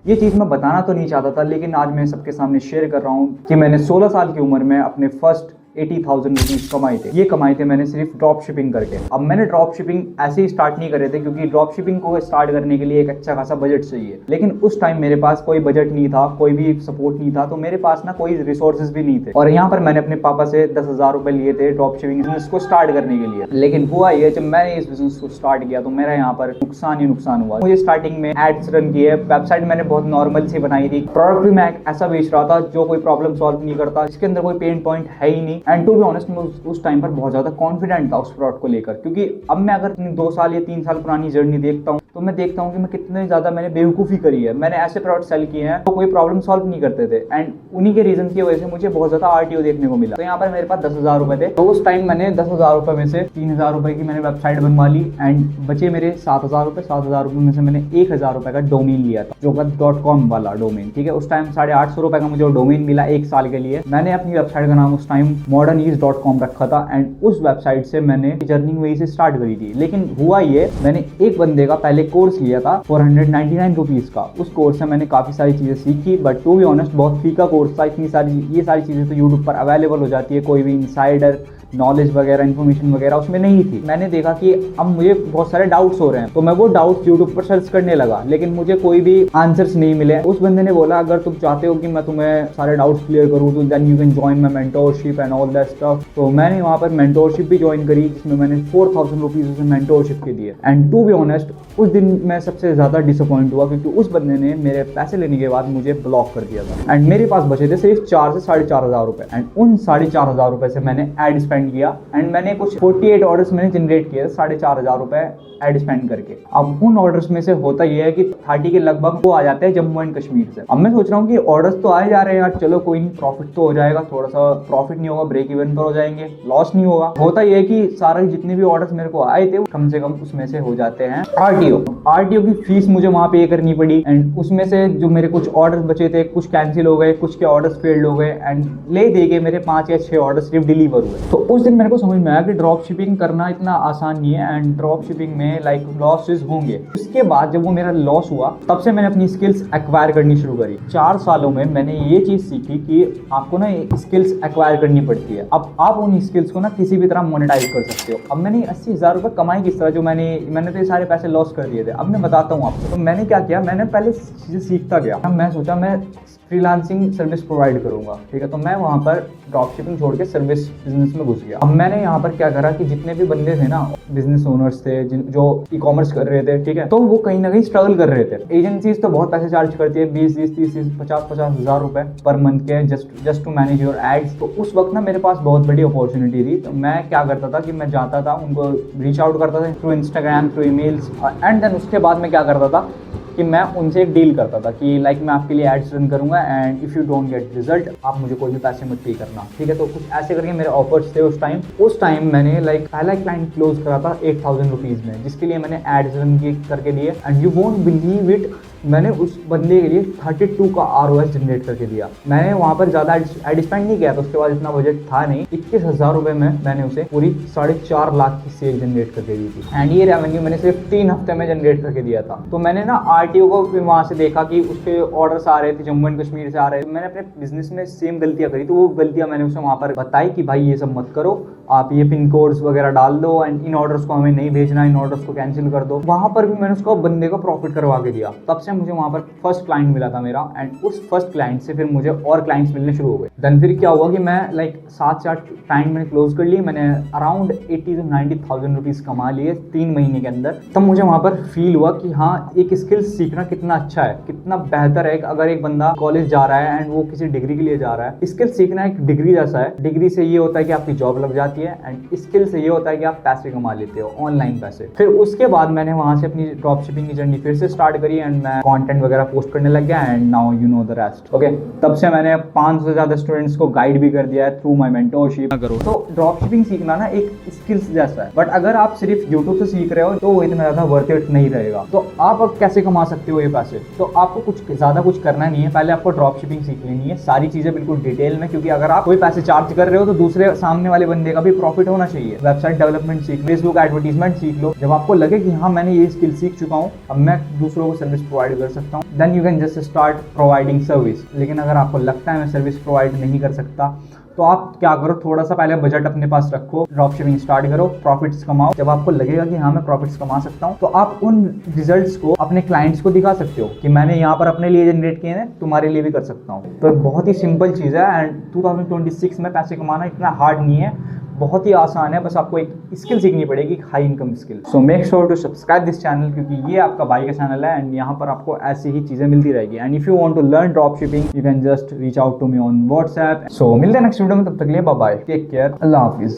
ये चीज़ मैं बताना तो नहीं चाहता था, लेकिन आज मैं सबके सामने शेयर कर रहा हूँ कि मैंने 16 साल की उम्र में अपने फर्स्ट 80,000 रुपीज कमाए थे। ये कमाए थे मैंने सिर्फ ड्रॉप शिपिंग करके। अब मैंने ड्रॉप शिपिंग ऐसे ही स्टार्ट नहीं करे थे, क्योंकि ड्रॉप शिपिंग को स्टार्ट करने के लिए एक अच्छा खासा बजट चाहिए, लेकिन उस टाइम मेरे पास कोई बजट नहीं था, कोई भी सपोर्ट नहीं था, तो मेरे पास ना कोई रिसोर्सेज भी नहीं थे। और यहाँ पर मैंने अपने पापा से 10,000 रुपए लिए थे ड्रॉप शिपिंग बिजनेस को स्टार्ट करने के लिए। लेकिन हुआ ये, जब मैंने इस बिजनेस को स्टार्ट किया तो मेरा यहाँ पर नुकसान ही नुकसान हुआ। मुझे स्टार्टिंग में एड्स रन किए, वेबसाइट मैंने बहुत नॉर्मल सी बनाई थी, प्रोडक्ट भी मैं ऐसा बेच रहा था जो कोई प्रॉब्लम सॉल्व नहीं करता, इसके अंदर कोई पेन पॉइंट है ही नहीं। एंड टू बी ऑनेस्ट उस टाइम पर बहुत ज्यादा कॉन्फिडेंट था उस प्रोडक्ट को लेकर, क्योंकि अब मैं अगर 2 साल या 3 साल पुरानी जर्नी देखता हूँ तो मैं देखता हूँ कि मैं कितने ज्यादा मैंने बेवकूफ़ी करी है। मैंने ऐसे प्रोडक्ट सेल किए हैं तो कोई प्रॉब्लम सॉल्व नहीं करते थे, एंड उन्हीं के रीजन की वजह से मुझे बहुत ज्यादा आरटीओ देखने को मिला। तो यहाँ पर मेरे पास 10,000 रुपए थे, तो उस टाइम मैंने 10,000 रुपए में से 3,000 रुपए की मैंने वेबसाइट बनवा ली, एंड बचे मेरे 7,000 रुपए। 7,000 रुपए में से मैंने 1,000 रुपए का डोमेन लिया था, जो का .com वाला डोमेन, ठीक है। उस टाइम 850 रुपए का मुझे डोमेन मिला 1 साल के लिए। मैंने अपनी वेबसाइट का नाम उस टाइम modernease.com रखा था, एंड उस वेबसाइट से मैंने जर्नी वहीं से स्टार्ट करी थी। लेकिन हुआ ये, मैंने एक बंदे का पहले कोर्स लिया था 499 रुपीज का। उस कोर्स से मैंने काफी सारी चीजें सीखी, बट टू बी ऑनेस्ट बहुत फीका कोर्स था। इतनी सारी ये सारी चीजें तो यूट्यूब पर अवेलेबल हो जाती है, कोई भी इनसाइडर नॉलेज वगैरह इन्फॉर्मेशन वगैरह उसमें नहीं थी। मैंने देखा कि अब मुझे बहुत सारे डाउट्स हो रहे हैं, तो मैं वो डाउट्स यूट्यूब पर सर्च करने लगा, लेकिन मुझे कोई भी आंसर्स नहीं मिले। उस बंदे ने बोला अगर तुम चाहते हो कि मैं तुम्हें सारे डाउट्स क्लियर करूँ तो then you can join my mentorship and all that stuff. तो मैंने वहाँ पर मेंटोरशिप भी ज्वाइन करी, जिसमें मैंने 4,000 रुपीज उसे मेंटोरशिप के दिए। एंड टू बी ऑनेस्ट उस दिन मैं सबसे ज्यादा डिसअपॉइंट हुआ, क्योंकि उस बंदे ने मेरे पैसे लेने के बाद मुझे ब्लॉक कर दिया था, एंड मेरे पास बचे थे सिर्फ 4 से 4,500 रुपए। एंड उन 4,500 रुपए से मैंने एड स्पेंड किया, एंड मैंने कुछ 48 ऑर्डर्स मैंने जनरेट किए 4,500 रुपए एड स्पेंड करके। अब उन ऑर्डर्स में से होता यह है कि 30 के लगभग वो आ जाते हैं जम्मू एंड कश्मीर से। अब मैं सोच रहा हूँ कि ऑर्डर्स तो आए जा रहे हैं यार, चलो कोई नहीं, प्रॉफिट तो हो जाएगा, थोड़ा सा प्रॉफिट नहीं होगा, ब्रेक इवन पर हो जाएंगे, लॉस नहीं होगा। होता यह है कि सारे जितने भी ऑर्डर्स मेरे को आए थे कम से कम उसमें से हो जाते हैं आरटीओ की फीस मुझे वहां पे करनी पड़ी, एंड उसमें से जो मेरे कुछ ऑर्डर्स बचे थे कुछ कैंसिल हो गए, कुछ के ऑर्डर्स फेल्ड हो गए, एंड ले दे के मेरे 5 या 6 ऑर्डर सिर्फ डिलीवर हुए। तो उस दिन मेरे को समझ में आया कि ड्रॉप शिपिंग करना इतना आसान नहीं है, एंड ड्रॉप शिपिंग में लाइक लॉसेस होंगे। उसके बाद जब वो मेरा लॉस हुआ तब से मैंने अपनी स्किल्स एक्वायर करनी शुरू करी। 4 सालों में मैंने ये चीज सीखी कि आपको ना स्किल्स एक्वायर करनी पड़ती है। अब आप उन स्किल्स को ना किसी भी तरह मोनेटाइज कर सकते हो। अब मैंने 80,000 रुपए कमाई किस तरह, जो मैंने तो ये सारे पैसे लॉस कर दिए थे। अब मैं बताता हूँ आपको। तो मैंने क्या किया, मैंने पहले चीजें सीखता गया। अब मैं सोचा मैं फ्रीलांसिंग सर्विस प्रोवाइड करूंगा, ठीक है। तो मैं वहाँ पर ड्रॉप शिपिंग छोड़ के सर्विस बिजनेस में घुस गया। अब मैंने यहाँ पर क्या करा कि जितने भी बंदे थे ना, बिजनेस ओनर्स थे जो ई कॉमर्स कर रहे थे, ठीक है, तो वो कहीं ना कहीं स्ट्रगल कर रहे थे। एजेंसीज तो बहुत पैसे चार्ज करती है, 20, 30, 50 हज़ार रुपए पर मंथ के just to manage your ads. तो उस वक्त ना मेरे पास बहुत बड़ी अपॉर्चुनिटी थी। तो मैं क्या करता था कि मैं जाता था, उनको रीच आउट करता था through Instagram, through emails, and then उसके बाद मैं क्या करता था कि मैं उनसे एक डील करता था कि लाइक मैं आपके लिए एड्स रन करूंगा, and if you don't get result आप मुझे कोई भी पैसे मत पे करना, ठीक है। तो कुछ ऐसे करके मेरे ऑफर्स थे उस टाइम मैंने लाइक पहला क्लाइंट क्लोज करा था 8,000 रुपीज़ में, जिसके लिए मैंने एड्स रन करके दिए। And you won't believe it, मैंने उस बंदे के लिए 32 का ROS जनरेट करके दिया। मैंने वहाँ पर ज़्यादा एड स्पेंड नहीं किया था, उसके बाद इतना बजट था नहीं। 21,000 रुपये में मैंने उसे पूरी 4.5 लाख की सेल जनरेट करके दी थी, एंड ये रेवेन्यू मैंने सिर्फ 3 हफ्ते में जनरेट करके दिया था। तो मैंने ना आरटीओ को भी वहाँ से देखा कि उसके ऑर्डर्स आ रहे थे जम्मू एंड कश्मीर से आ रहे थे। मैंने अपने बिजनेस में सेम गलतियाँ करी, तो वो गलतियाँ मैंने उसे वहाँ पर बताई कि भाई ये सब मत करो, आप ये पिन कोड्स वगैरह डाल दो, एंड इन ऑर्डर्स को हमें नहीं भेजना, इन ऑर्डर्स को कैंसिल कर दो। वहाँ पर भी मैंने उसको बंदे को प्रॉफिट करवा के दिया। तब से मुझे वहाँ पर फर्स्ट क्लाइंट मिला था मेरा, एंड उस फर्स्ट क्लाइंट से फिर मुझे और क्लाइंट्स मिलने शुरू हो गए। देन फिर क्या हुआ कि मैं लाइक 7 से 8 क्लाइंट मैंने क्लोज कर लिए। मैंने अराउंड 80 to 90,000 रुपीज़ कमा लिए 3 महीने के अंदर। तब मुझे वहाँ पर फील हुआ कि हाँ, एक स्किल सीखना कितना अच्छा है, कितना बेहतर है। अगर एक बंदा कॉलेज जा रहा है एंड वो किसी डिग्री के लिए जा रहा है, स्किल सीखना एक डिग्री जैसा है। डिग्री से ये होता है कि आपकी जॉब लग जाती है, एंड स्किल से ये होता है कि आप पैसे कमा लेते हो, ऑनलाइन पैसे। फिर उसके बाद मैंने वहाँ से अपनी ड्रॉप शिपिंग की जर्नी फिर से स्टार्ट करी, एंड मैं कंटेंट वगैरह पोस्ट करने लग गया, and now you know the rest. Okay, तब से मैंने 500 से ज्यादा स्टूडेंट्स को गाइड भी कर दिया है थ्रू माय मेंटोरशिप। तो ड्रॉप शिपिंग सीखना ना एक स्किल्स जैसा है, बट अगर आप सिर्फ यूट्यूब से सीख रहे हो तो वो इतना ज्यादा वर्थ इट नहीं रहेगा। तो आप अब कैसे कमा सकते हो ये पैसे? तो आपको कुछ ज्यादा कुछ करना नहीं है, पहले आपको ड्रॉप शिपिंग सीख लेनी है, सारी चीजें बिल्कुल डिटेल में, क्योंकि अगर आप कोई पैसे चार्ज कर रहे हो तो दूसरे सामने वाले बंदे का भी प्रॉफिट होना चाहिए। वेबसाइट डेवलपमेंट सीख लो, फेसबुक एडवर्टीजमेंट सीख लो। जब आपको लगे कि हाँ मैंने ये स्किल सीख चुका हूँ, अब मैं दूसरों को सर्विस प्रोवाइड कर सकता हूँ, then you can just start providing service. लेकिन अगर आपको लगता है मैं सर्विस प्रोवाइड नहीं कर सकता, तो आप क्या करो, थोड़ा सा पहले बजट अपने पास रखो, ड्रॉप शिपिंग स्टार्ट करो, प्रॉफिट्स कमाओ। जब आपको लगेगा कि हाँ मैं प्रॉफिट्स कमा सकता हूँ, तो आप उन रिजल्ट्स को अपने क्लाइंट्स को दिखा सकते हो कि मैंने यहाँ पर अपने लिए जनरेट किए हैं, तुम्हारे लिए भी कर सकता हूँ। तो बहुत ही सिंपल चीज़ है एंड 2026 में पैसे कमाना इतना हार्ड नहीं है, बहुत ही आसान है। बस आपको एक स्किल सीखनी पड़ेगी, high income skill. So make sure to subscribe this channel, क्योंकि ये आपका भाई का चैनल है एंड यहाँ पर आपको ऐसी ही चीज़ें मिलती रहेगी। And if you want to learn drop shipping, you can just reach out to me on WhatsApp. So मिलते हैं नेक्स्ट वीडियो में, तब तक के लिए बाय बाय, टेक केयर, अल्लाह हाफिज़।